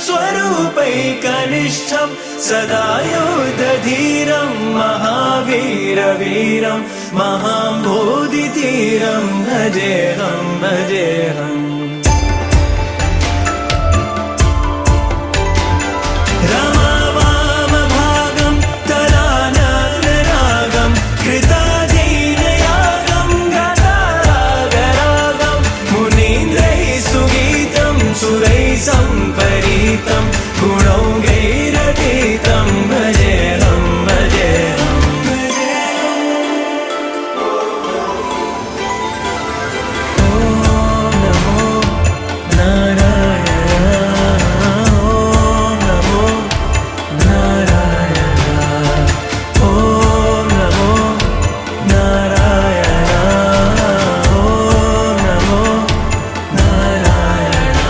स्वरूपैकनिष्ठं सदा योद्धधीरं महावीरवीरं महाबोधितीरं भजेऽहं भजेऽहम्। रमावामभागं तदानन्दरागं कृताधीनयागं गतारागरागं मुनीन्द्रैः सुगीतं सुरैः सम्परीतं गुणौघैः